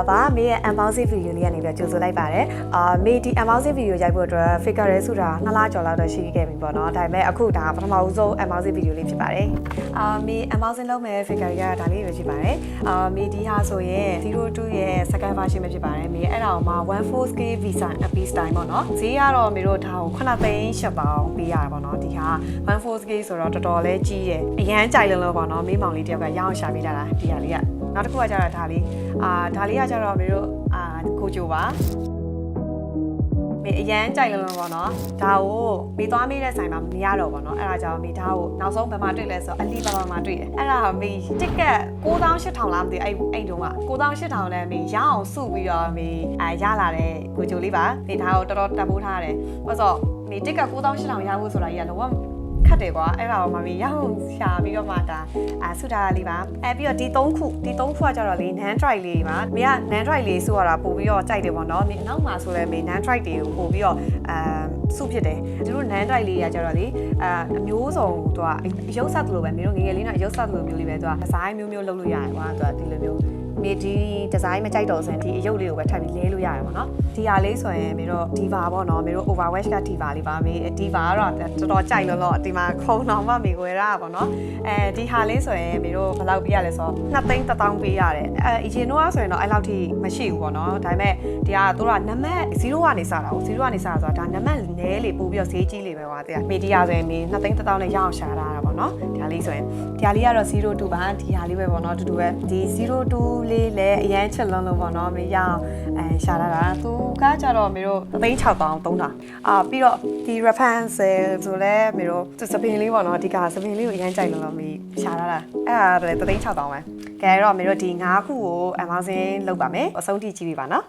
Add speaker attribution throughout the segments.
Speaker 1: ပါမေရဲ့ unboxing video လေးကနေပြီးကြိုဆိုလိုက်ပါတယ်မေဒီ unboxing video ရိုက်ဖို့အတွက် figure ရဲဆိုတာ2လကျော်လောက်တော့ရှိခဲ့ပြီပေါ့နော်ဒါပေမဲ့အခုဒါပထမဦးဆုံး unboxing video လေးဖြစ်ပါတယ်မေ unboxing လုပ်မဲ့ figure ရဒါလေးပဲဖြစ်ပါတယ်မေဒီဟာဆိုရင်02ရဲ့ second version ပဲဖြစ်ပါတယ်မေအဲ့ဒါကိုမှ 14K visa piece time ပေါ့နော်ဈေးကတော့မေတို့ဒါကို9သိန်း8ပေါင်ပေးရတာပေါ့နော်ဒီဟာ 14K ဆိုတော့တော်တော်လေးကြီးတယ်အရန်ကြိုက်လို့ပေါ့နော်မေးမောင်လေးတယောက်ကရအောင်ရှာပေးလာတာဒီဟာလေးကနောက်တစ်ခုကကျတော့ဒါလေးဒါလေးကကျတော့မေတို့ကိုချိုပါမေအရန်ကြိုက်လို့ပေါ့နော်ဒါကိုမေသွားမေးတဲ့ဆိုင်မှာမရတော့ပေါ့နော်အဲ့ဒါကြောင့်မေဒါကိုနောက်ဆုံးဘယ်မှာတွေ့လဲဆိုတော့အလီဘာဘာမှာတွေ့တယ်အဲ့ဒါမေတစ်ကက်9800လားမသိအဲ့တုန်းက9800နဲ့မေရအောင်စုပြီးတော့မေရလာတဲ့ကိုချိုလေးပါမေဒါကိုတော်တော်တန်ဖိုးထားရတယ်ဘာလို့မေတစ်ကက်9800ရဖို့ဆိုတာကြီးကလောခတ်တယ်ကွာအဲ့ဒါကိုမမေရအောင်ရှာပြီးတော့မှဒါဆုထားတာလေးပါပြီးတော့ဒီ3ခုကကြတော့လေ nan dry လေးပါမေက nan dry လေးဆိုရတာပို့ပြီးတော့ကြိုက်တယ်ပေါ့နော်မေအနောက်မှာဆိုလဲမေ nan dry တွေကိုပို့ပြီးတော့စုဖြစ်တယ်သူတို့ nan dry လေးကကြတော့လေအမျိုးစုံသူကအယုတ်ဆက်သလိုပဲမေတို့ငယ်ငယ်လေးနဲ့အယုတ်ဆက်သလိုမျိုးလေးပဲသူကဒီဇိုင်းမျိုးလုပ်လို့ရတယ်ကွာသူကဒီလိုမျိုးမေဒီဒီဇိုင်းမကြိုက်တော့ဆိုရင်ဒီအယုတ်လေးကိုပဲထပ်ပြီးလဲလို့ရတယ်ပေါ့နော်ဒီဟာလေးဆိုရင်မေတို့ဒီပါပေါ့နော်မေတို့ overwash ကဒီပါလေးပါမေဒီပါကတော့တော်တော်ကြိုက်လို့ဒီမှာခုံတော်မှမေကိုရတာပေါ့နော်ဒီဟာလေးဆိုရင်မေတို့ဘယ်လောက်ပေးရလဲဆိုတော့2သိန်း1000ပေးရတယ်အရင်တော့ဆိုရင်တော့အဲ့လောက်ထိမရှိဘူးပေါ့နော်ဒါပေမဲ့ဒီကသူကနံပါတ်0ကနေစတာကို0ကနေစတာဆိုတာဒါနံပါတ်နည်းလေပို့ပြီးတော့ဈေးကြီးလေပဲကွာတဲ့မီဒီယာဆိုရင်မေ2သိန်း1000နဲ့ရအောင်ရှာတာပေါ့နော်ဒီဟာလေးဆိုရင်ဒီဟာလေးကတော့02ပါဒီဟာလေးပဲပေါ့နော်တူတူပဲဒီ02လေးလည်းအရန်ချက်လုံးလုံးပေါ့နော်မေရအောင်ရှာတာသူကကြတော့မေတို့36000သုံးတာပြီးတော့ဒီ reference ဆိုလဲမေတို့စပင်လေးပေါ့နော်ဒီကစပင်လေးကိုအရန်ကြိုက်လို့မေရှာတာအဲ့ဒါလည်း36000ပဲကဲတော့မေတို့ဒီ9ခုကို unboxing လုပ်ပါမယ်အဆုံးထိကြည့်ပြပါနော်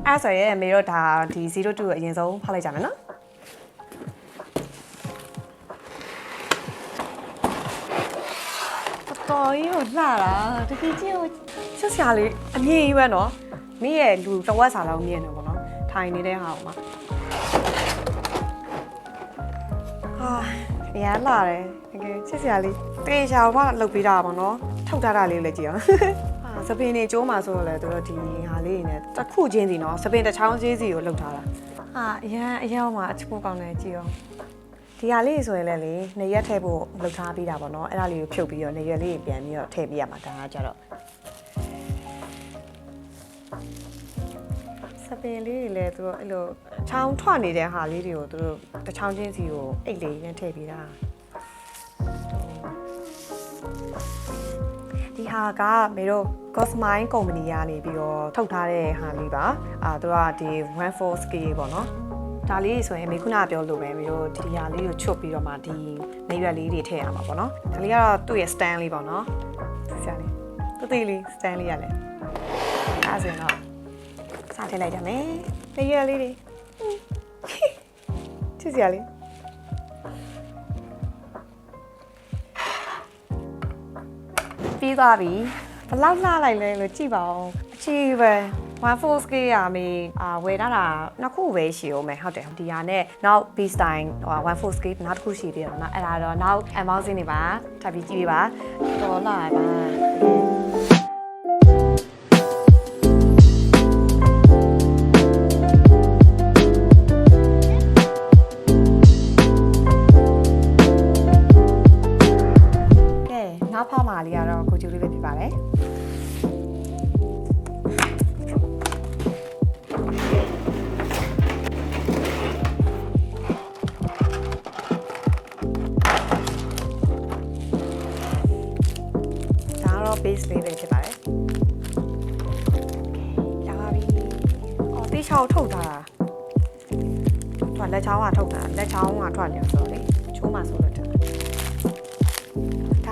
Speaker 1: အဲ့ဆိုရင်မေတို့ဒါဒီ02ကိုအရင်ဆုံးဖောက်လိုက်ကြမယ်နော်တော်ကြီးကိုလှတာတကယ်ကြီးကိုဆက်စရာလေးအမြင့်ကြီးပဲနော်မင်းရဲ့လူတစ်ဝက်စာလောက်မြင့်နေပေါ့နော်ထိုင်နေတဲ့ဟာကိုမှရမ်းလာတယ်တကယ်ဆက်စရာလေးတေချာဘာလုပ်ပေးတာပေါ့နော်ထုတ်ထားတာလေးလည်းကြည့်အောင်စပင်နေကျိုးမှာဆိုတော့လေသူတို့ဒီဟာလေးနေတစ်ခုချင်းစီနော်စပင်တစ်ချောင်းချင်းစီကိုလှုပ်ထားတာအရန်မှာအချိုးကောင်းတယ်ကြည့်အောင်ဒီဟာလေးဆိုရင်လည်းလေနေရက်ထည့်ဖို့လှုပ်ထားပေးတာပေါ့နော်အဲ့ဒါလေးကိုဖြုတ်ပြီးတော့နေရက်လေးပြန်ပြီးတော့ထည့်ပေးရမှာဒါကကြတော့စပင်လေးတွေလည်းသူတို့အဲ့လိုချောင်းထွက်နေတဲ့ဟာလေးတွေကိုသူတို့တစ်ချောင်းချင်းစီကိုအိတ်လေးနဲ့ထည့်ပေးတာဒီဟာကမေတို့ Cosmine ကုမ္ပဏီကနေပြီးတော့ထုတ်ထားတဲ့ဟာလေးပါသူကဒီ 14K ပေါ့နော်ဒါလေးဆိုရင်မေခုနပြောလို့ပဲမေတို့ဒီဟာလေးကိုချွတ်ပြီးတော့မှဒီနေရွက်လေးတွေထည့်ရမှာပေါ့နော်ဒါလေးကတော့သူ့ရဲ့ stand လေးပေါ့နော်ဆရာလေးတိလေး stand လေးရလဲအဲ့ဆိုရင်တော့စထည့်လိုက်ကြမယ်နေရွက်လေးတွေချစ်စရာလေးပြီးသွားပြီဘလောက်လှလိုက်လဲလို့ကြည့်ပါဦးအချီပဲ 14K ရမေဝယ်ထားတာနှစ်ခုပဲရှိအောင်မယ်ဟုတ်တယ်ဒီဟာနဲ့နောက် beast time 14K နောက်တစ်ခုရှိသေးတယ်နော်အဲ့ဒါတော့နောက် unboxing နေပါထပ်ပြီးကြည့်ပေးပါတော်လာပါနောက်ဖောက်မာလေးကတော့ကိုကျူလေးပဲဖြစ်ပါတယ်ဒါကတော့ base လေးပဲဖြစ်ပါတယ်ရပါပြီတိချောက်ထုတ်တာသူကလက်ချောင်းကထုတ်တာလက်ချောင်းကထွက်နေဆိုတော့လေချိုးမှဆိုလို့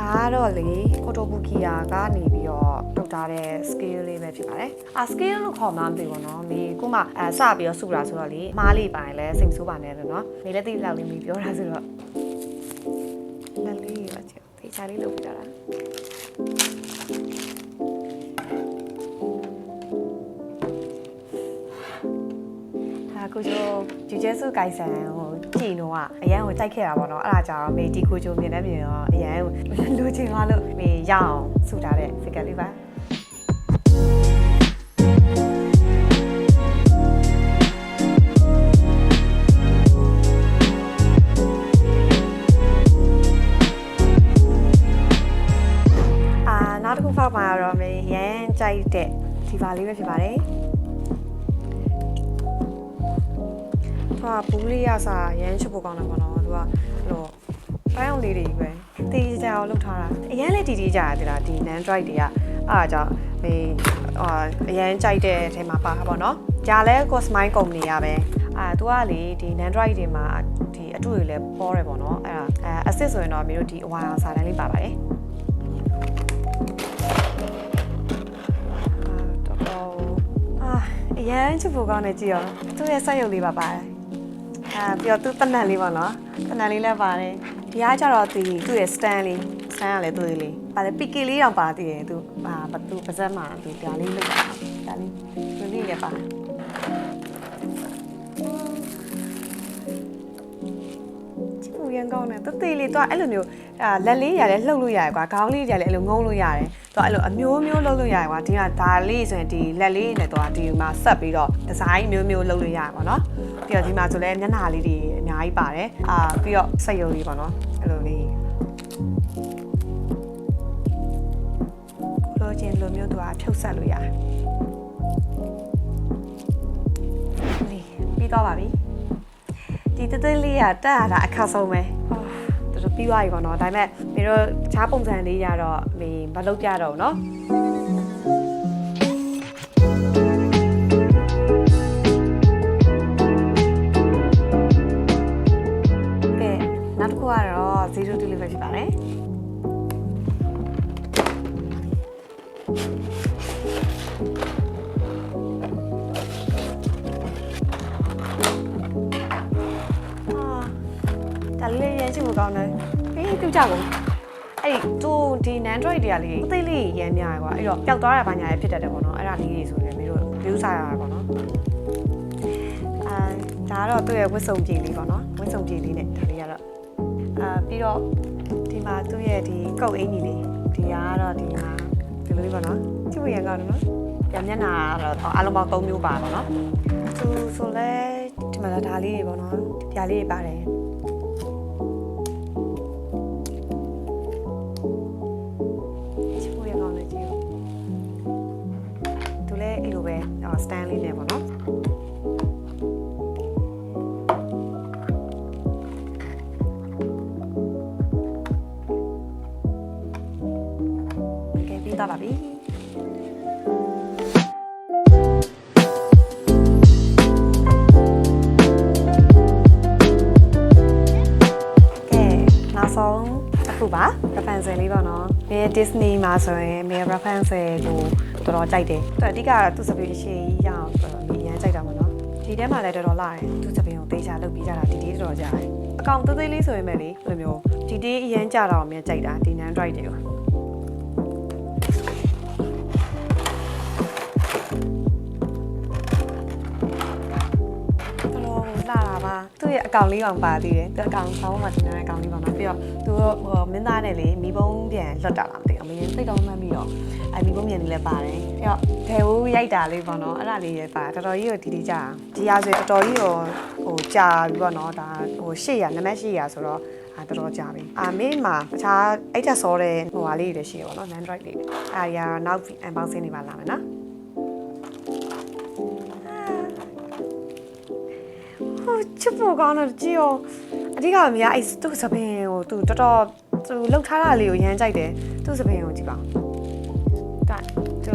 Speaker 1: ဒါကတော့လေဖိုတိုဘူကီယာကနေပြီးတော့ထုတ်ထားတဲ့ scale လေးပဲဖြစ်ပါတယ်scale လို့ခေါ်မှမသိဘူးเนาะမိခုမှစပြီးတော့စုတာဆိုတော့လေမားလေးပိုင်းလဲစိတ်ဆိုးပါနဲ့လို့เนาะမိလက်တိလောက်လေးမိပြောတာဆိုတော့လက်လေးပါချေဖေးချာလေးလုပ်ပြတာကိုချိုဂျူဂျဲဆုကိုင်ဆန်ဟိုကြည်တော့အရန်ကိုတိုက်ခဲ့တာပေါ့နော်အဲ့ဒါကြောင့်မေဒီကိုချိုမြင်နေမြင်တော့အရန်လူချင်းသွားလို့မေရအောင်ဆူထားတဲ့ figure လေးပါ ကြိုက်တဲ့ဒီပါလေးပဲဖြစ်ပါတယ်ဘူးလေးရစာရမ်းချစ်ဖို့ကောင်းတယ်ပေါ့နော်သူကအဲ့လိုပိုင်းအောင်လေးတွေပဲတေးကြအောင်လုပ်ထားတာအရန်လေးတီတီကြရတယ်လားဒီ Nandroid တွေကအားကြောင့်အရန်ကြိုက်တဲ့အထဲမှာပါတာပေါ့နော်ကြာလဲ Cosmine ကုမ္ပဏီရပဲသူကလေဒီ Nandroid တွေမှာဒီအတူတွေလည်းပေါ်တယ်ပေါ့နော်အဲ့ဒါassist ဆိုရင်တော့မျိုးတို့ဒီအဝါစာတန်းလေးပါပါတယ်အရန်ချစ်ဖို့ကောင်းတယ်ကြည့်ရောသူ့ရဲ့စက်ရုပ်လေးပါပါတယ်ပြီးတော့သူ့တနက်လေးပေါ့နော်တနက်လေးလည်းပါတယ်ဒီအားကြတော့သူ့ရဲ့ stand လေး stand ကလည်းသူ့လေးပါတယ် PK လေးတောင်ပါသေးတယ်သူသူပါဇက်မှာသူဒါလေးလုပ်တာဒါလေးဒီလေးလည်းပါတယ်ချစ်ဖို့ရန်ကောင်းတယ်တသေးလေးသူကအဲ့လိုမျိုးလက်လေးရတယ်လှုပ်လို့ရတယ်ကွာခေါင်းလေးရတယ်အဲ့လိုငုံလို့ရတယ်သူကအဲ့လိုအမျိုးမျိုးလှုပ်လို့ရတယ်ကွာဒီကဒါလေးဆိုရင်ဒီလက်လေးနဲ့သူကဒီမှာဆက်ပြီးတော့ဒီဇိုင်းမျိုးမျိုးလှုပ်လို့ရတယ်ပေါ့နော်ပြီးတော့ဒီမှာဆိုလဲမျက်နှာလေးတွေအများကြီးပါတယ်ပြီးတော့စက်ရုံလေးပေါ့နော်အဲ့လိုလေးလိုချင်လိုမျိုးသူကဖြုတ်ဆက်လို့ရတယ်ပြီးတော့ပါပြီဒီတသွင်းလေးကတက်ရတာအခက်ဆုံးပဲတော်ပြီးသွားပြီပေါ့နော်ဒါပေမဲ့မင်းတို့ချားပုံစံလေးရတော့မလုပ်ကြတော့ဘူးเนาะကဲနောက်တစ်ခုကတော့0 delivery ဖြစ်ပါတယ်ဒါလေးရမ်းချစ်ဖို့ကောင်းတယ်ပြုတ်ကြကုန်အဲ့သူဒီ Android တွေကလေအသေးလေးရမ်းများကွာအဲ့တော့ပျောက်သွားတာဘာညာလည်းဖြစ်တတ်တယ်ပေါ့နော်အဲ့ဒါလေးတွေဆိုရင်မင်းတို့ view စားရတာပေါ့နော်ဒါကတော့သူ့ရဲ့ဝတ်စုံပြေလေးပေါ့နော်ဝတ်စုံပြေလေးနဲ့ဒါလေးကတော့ပြီးတော့ဒီမှာသူ့ရဲ့ဒီကုတ်အင်ကြီးလေးဒီကတော့ဒီမှာဒီလိုလေးပေါ့နော်ချစ်ဖို့ရန်ကောင်းတယ်နော်ပြန်မျက်နှာကတော့အားလုံးပေါင်း3မျိုးပါပေါ့နော်သူဆိုလဲဒီမှာဒါလေးတွေပေါ့နော်ပြာလေးတွေပါတယ်stand လေးနဲ့ပေါ့နော်ကဲပြီးတော့ပါပြီနောက်ဆုံးအခုပါ reference လေးပေါ့နော်ဒီ Disney မှာဆိုရင် reference ကိုတော်တော်ကြိုက်တယ်သူအဓိကသူစပင်းရှည်ကြီးရအောင်အရန်ကြိုက်တာပေါ့နော်ဒီထဲမှာလည်းတော်တော်လာတယ်သူစပင်းကိုသေချာလုပ်ပြီးကြတာဒီတော်တော်ကြာတယ်အကောင်သေးသေးလေးဆိုရင်ပဲလေဘယ်လိုမျိုးဒီအရန်ကြတော့အမြဲကြိုက်တာဒီ Android တွေကိုလာပါသူ့ရဲ့အကောင့်လေးအောင်ပါသေးတယ်သူအကောင့်ဆောင်းမှာတင်တဲ့အကောင့်လေးပါနော်ပြီးတော့သူမင်းသားနဲ့လေမိဘုံပြန်လွတ်တာလားမသိဘူးအမင်းစိတ်တော့မှတ်ပြီးတော့မိဘုံပြန်လေးလည်းပါတယ်ပြီးတော့ဒဲဝူးရိုက်တာလေးပေါ့နော်အဲ့ဒါလေးရပါတော်တော်ကြီးကိုဒီကြာဒီရဆိုတော်တော်ကြီးကိုကြာပြီပေါ့နော်ဒါ800နံပါတ်800ဆိုတော့တော်တော်ကြာပြီမင်းမှာတခြားအဲ့တက်စောတဲ့ဟာလေးတွေရှိရပေါ့နော် Android လေးအဲ့ဒါနောက် unboxing တွေပါလာမယ်နော်ချစ်ဖို့ကောင်းတော့ကြည့်ရောအဓိကမရအဲ့သူ့စပင်းကိုသူတော်တော်သူလှုပ်ထားတာလေးကိုရမ်းကြိုက်တယ်သူ့စပင်းကိုကြည့်ပါဒါသူ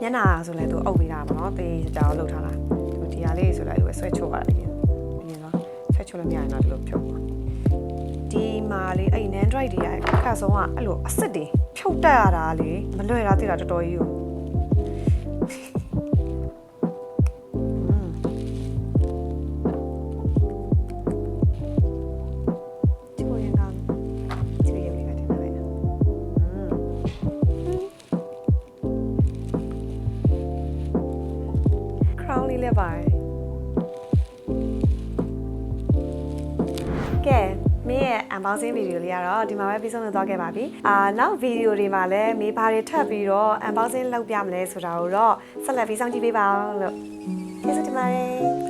Speaker 1: ညနာဆိုလဲသူအုပ်ပေးတာပေါ့နော်တေးကြောင်လှုပ်ထားတာသူဒီဟာလေးဆိုလဲသူဆွဲချိုးရတယ်ဒီနော်ဆွဲချိုးလို့မရရင်တော့ဒီလိုဖြုတ်ပါဒီမှာလေးအဲ့ Android တွေကအခါဆုံးကအဲ့လိုအစ်စ်တွေဖြုတ်တက်ရတာလေမလွယ်တာသိတာတော်တော်ကြီးကိုလည်းပါတယ်ကဲမင်းရဲ့ unboxing video လေးကတော့ဒီမှာပဲပြီးဆုံးသွားခဲ့ပါပြီနောက် video တွေမှာလည်းမေးဘာတွေထပ်ပြီးတော့ unboxing လုပ်ပြမလဲဆိုတာကိုတော့ဆက်လက်ပြီးစောင့်ကြည့်ပေးပါဦးလို့ကျေးဇူးတင်ပါတယ်